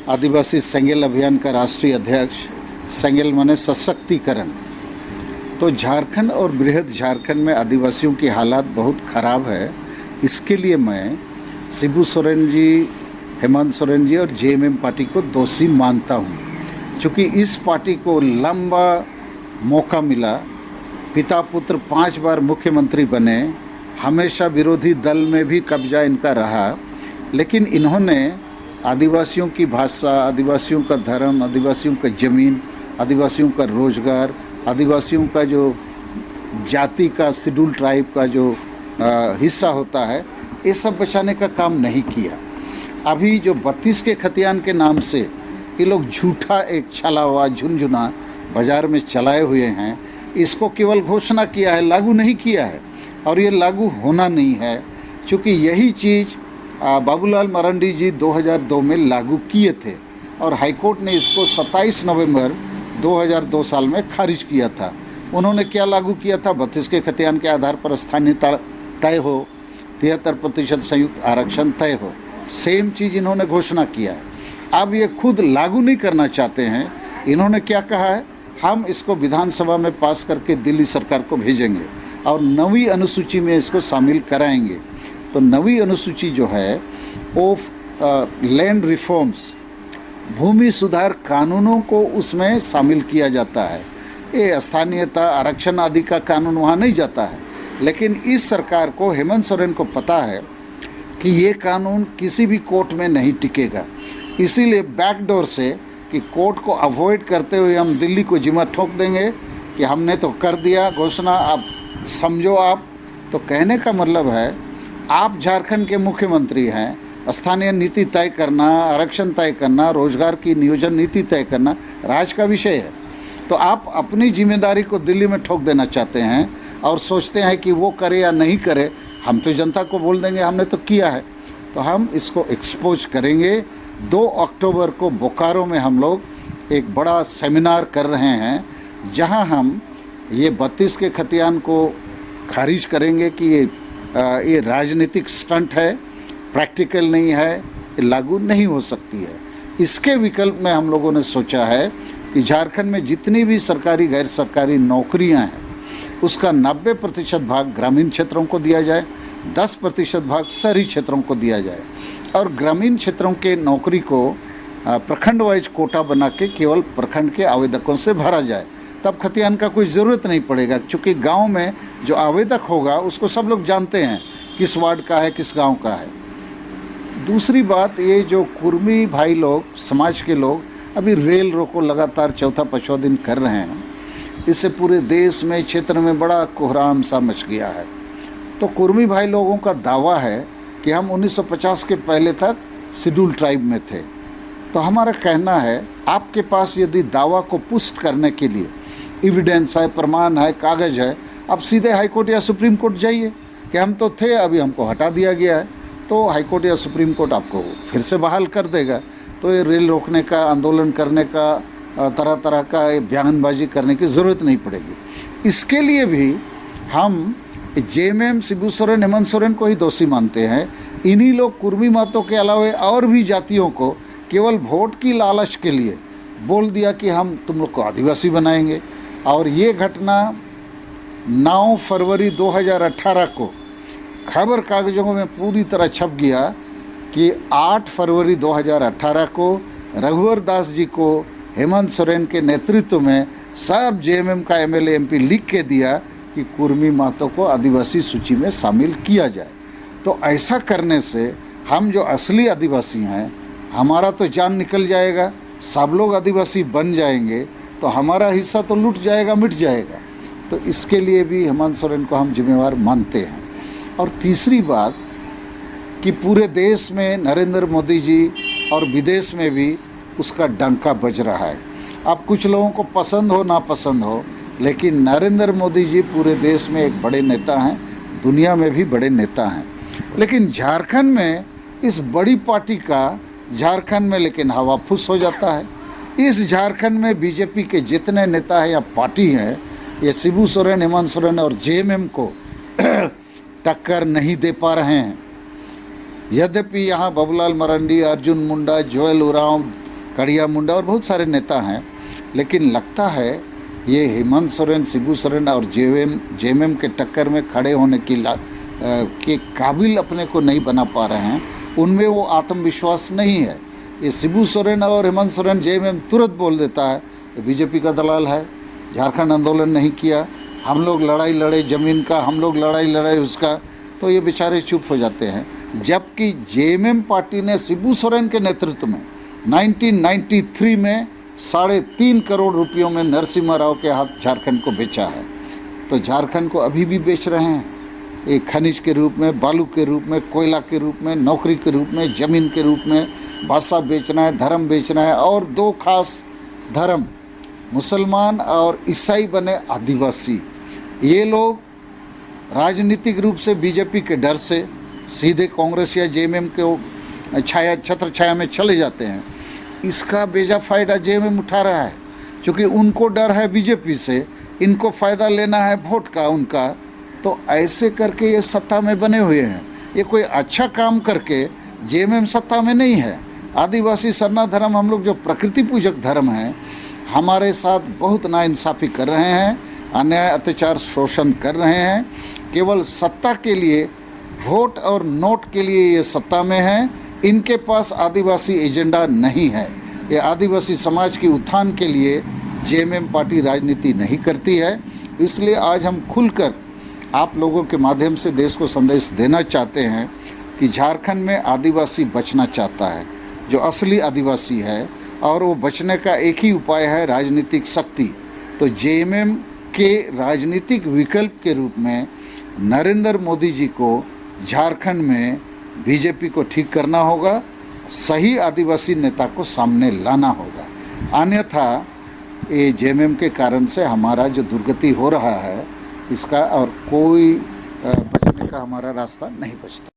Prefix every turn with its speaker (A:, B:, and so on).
A: आदिवासी सेंगेल अभियान का राष्ट्रीय अध्यक्ष। सेंगेल माने सशक्तिकरण। तो झारखंड और बृहद झारखंड में आदिवासियों की हालात बहुत ख़राब है। इसके लिए मैं शिबू सोरेन जी, हेमंत सोरेन जी और जेएमएम पार्टी को दोषी मानता हूँ, क्योंकि इस पार्टी को लंबा मौका मिला। पिता पुत्र 5 बार मुख्यमंत्री बने, हमेशा विरोधी दल में भी कब्जा इनका रहा, लेकिन इन्होंने आदिवासियों की भाषा, आदिवासियों का धर्म, आदिवासियों का ज़मीन, आदिवासियों का रोज़गार, आदिवासियों का जो जाति का शेड्यूल ट्राइब का जो हिस्सा होता है, ये सब बचाने का काम नहीं किया। अभी जो 32 के खतियान के नाम से ये लोग झूठा एक छला हुआ झुनझुना बाज़ार में चलाए हुए हैं, इसको केवल घोषणा किया है, लागू नहीं किया है। और ये लागू होना नहीं है, क्योंकि यही चीज़ बाबूलाल मरांडी जी 2002 में लागू किए थे और हाईकोर्ट ने इसको 27 नवंबर 2002 साल में खारिज किया था। उन्होंने क्या लागू किया था? 32 के खतियान के आधार पर स्थानीयता तय हो, 73% संयुक्त आरक्षण तय हो। सेम चीज़ इन्होंने घोषणा किया है। अब ये खुद लागू नहीं करना चाहते हैं। इन्होंने क्या कहा है? हम इसको विधानसभा में पास करके दिल्ली सरकार को भेजेंगे और 9वीं अनुसूची में इसको शामिल कराएंगे। तो 9वीं अनुसूची जो है वो लैंड रिफॉर्म्स, भूमि सुधार कानूनों को उसमें शामिल किया जाता है। ये स्थानीयता, आरक्षण आदि का कानून वहाँ नहीं जाता है। लेकिन इस सरकार को, हेमंत सोरेन को पता है कि ये कानून किसी भी कोर्ट में नहीं टिकेगा। इसीलिए बैकडोर से कि कोर्ट को अवॉइड करते हुए हम दिल्ली को जिम्मा ठोक देंगे कि हमने तो कर दिया घोषणा, आप समझो। आप तो कहने का मतलब है, आप झारखंड के मुख्यमंत्री हैं, स्थानीय नीति तय करना, आरक्षण तय करना, रोजगार की नियोजन नीति तय करना राज्य का विषय है। तो आप अपनी जिम्मेदारी को दिल्ली में ठोक देना चाहते हैं और सोचते हैं कि वो करे या नहीं करे, हम तो जनता को बोल देंगे हमने तो किया है। तो हम इसको एक्सपोज करेंगे। 2 अक्टूबर को बोकारो में हम लोग एक बड़ा सेमिनार कर रहे हैं, जहां हम ये 32 के खतियान को खारिज करेंगे कि ये राजनीतिक स्टंट है, प्रैक्टिकल नहीं है, ये लागू नहीं हो सकती है। इसके विकल्प में हम लोगों ने सोचा है कि झारखंड में जितनी भी सरकारी गैर सरकारी नौकरियां हैं, उसका 90% भाग ग्रामीण क्षेत्रों को दिया जाए, 10% भाग शहरी क्षेत्रों को दिया जाए और ग्रामीण क्षेत्रों के नौकरी को प्रखंड वाइज कोटा बना के केवल प्रखंड के आवेदकों से भरा जाए। तब खतियान का कोई ज़रूरत नहीं पड़ेगा, क्योंकि गांव में जो आवेदक होगा उसको सब लोग जानते हैं किस वार्ड का है, किस गांव का है। दूसरी बात, ये जो कुर्मी भाई लोग, समाज के लोग अभी रेल रोको लगातार 4-5वां दिन कर रहे हैं, इससे पूरे देश में, क्षेत्र में बड़ा कोहराम सा मच गया है। तो कुर्मी भाई लोगों का दावा है कि हम 1950 के पहले तक शेड्यूल ट्राइब में थे। तो हमारा कहना है, आपके पास यदि दावा को पुष्ट करने के लिए एविडेंस है, प्रमाण है, कागज़ है, आप सीधे हाई कोर्ट या सुप्रीम कोर्ट जाइए कि हम तो थे, अभी हमको हटा दिया गया है। तो हाई कोर्ट या सुप्रीम कोर्ट आपको फिर से बहाल कर देगा। तो ये रेल रोकने का, आंदोलन करने का, तरह तरह का बयानबाजी करने की ज़रूरत नहीं पड़ेगी। इसके लिए भी हम जेएमएम, शिबू सोरेन, हेमंत सोरेन को ही दोषी मानते हैं। इन्हीं लोग कुर्मी मातों के अलावा और भी जातियों को केवल वोट की लालच के लिए बोल दिया कि हम तुम लोग को आदिवासी बनाएंगे। और ये घटना 9 फरवरी 2018 को खबर कागज़ों में पूरी तरह छप गया कि 8 फरवरी 2018 को रघुवर दास जी को हेमंत सोरेन के नेतृत्व में सब जेएमएम का एमएलए एमपी लिख के दिया कि कुर्मी मातों को आदिवासी सूची में शामिल किया जाए। तो ऐसा करने से हम जो असली आदिवासी हैं, हमारा तो जान निकल जाएगा, सब लोग आदिवासी बन जाएंगे, तो हमारा हिस्सा तो लूट जाएगा, मिट जाएगा। तो इसके लिए भी हेमंत सोरेन को हम जिम्मेवार मानते हैं। और तीसरी बात कि पूरे देश में नरेंद्र मोदी जी और विदेश में भी उसका डंका बज रहा है। अब कुछ लोगों को पसंद हो ना पसंद हो, लेकिन नरेंद्र मोदी जी पूरे देश में एक बड़े नेता हैं, दुनिया में भी बड़े नेता हैं। लेकिन झारखंड में इस बड़ी पार्टी का झारखंड में लेकिन हवा फुस हो जाता है। इस झारखंड में बीजेपी के जितने नेता हैं या पार्टी हैं, ये शिबू सोरेन, हेमंत सोरेन और जेएमएम को टक्कर नहीं दे पा रहे हैं। यद्यपि यहाँ बाबूलाल मरांडी, अर्जुन मुंडा, जोएल उरांव, कड़िया मुंडा और बहुत सारे नेता हैं, लेकिन लगता है ये हेमंत सोरेन, शिबू सोरेन और जेएमएम के टक्कर में खड़े होने के काबिल अपने को नहीं बना पा रहे हैं। उनमें वो आत्मविश्वास नहीं है। ये शिबू सोरेन और हेमंत सोरेन जेएमएम तुरंत बोल देता है बीजेपी का दलाल है, झारखंड आंदोलन नहीं किया, हम लोग लड़ाई लड़े ज़मीन का, हम लोग लड़ाई लड़े उसका, तो ये बेचारे चुप हो जाते हैं। जबकि जेएमएम पार्टी ने शिबू सोरेन के नेतृत्व में 1993 में 3.5 करोड़ रुपयों में नरसिम्हा राव के हाथ झारखंड को बेचा है। तो झारखंड को अभी भी बेच रहे हैं, एक खनिज के रूप में, बालू के रूप में, कोयला के रूप में, नौकरी के रूप में, ज़मीन के रूप में। भाषा बेचना है, धर्म बेचना है, और 2 खास धर्म मुसलमान और ईसाई बने आदिवासी। ये लोग राजनीतिक रूप से बीजेपी के डर से सीधे कांग्रेस या जेएमएम के छत्र छाया में चले जाते हैं। इसका बेजा फ़ायदा जेएमएम उठा रहा है, क्योंकि उनको डर है बीजेपी से, इनको फ़ायदा लेना है वोट का उनका। तो ऐसे करके ये सत्ता में बने हुए हैं। ये कोई अच्छा काम करके जेएमएम सत्ता में नहीं है। आदिवासी सरना धर्म, हम लोग जो प्रकृति पूजक धर्म हैं, हमारे साथ बहुत नाइंसाफ़ी कर रहे हैं, अन्याय अत्याचार शोषण कर रहे हैं। केवल सत्ता के लिए, वोट और नोट के लिए ये सत्ता में हैं। इनके पास आदिवासी एजेंडा नहीं है। ये आदिवासी समाज के उत्थान के लिए जेएमएम पार्टी राजनीति नहीं करती है। इसलिए आज हम खुलकर आप लोगों के माध्यम से देश को संदेश देना चाहते हैं कि झारखंड में आदिवासी बचना चाहता है, जो असली आदिवासी है, और वो बचने का एक ही उपाय है राजनीतिक शक्ति। तो जेएमएम के राजनीतिक विकल्प के रूप में नरेंद्र मोदी जी को झारखंड में बीजेपी को ठीक करना होगा, सही आदिवासी नेता को सामने लाना होगा। अन्यथा ये जेएमएम के कारण से हमारा जो दुर्गति हो रहा है, इसका और कोई बचने का हमारा रास्ता नहीं बचता।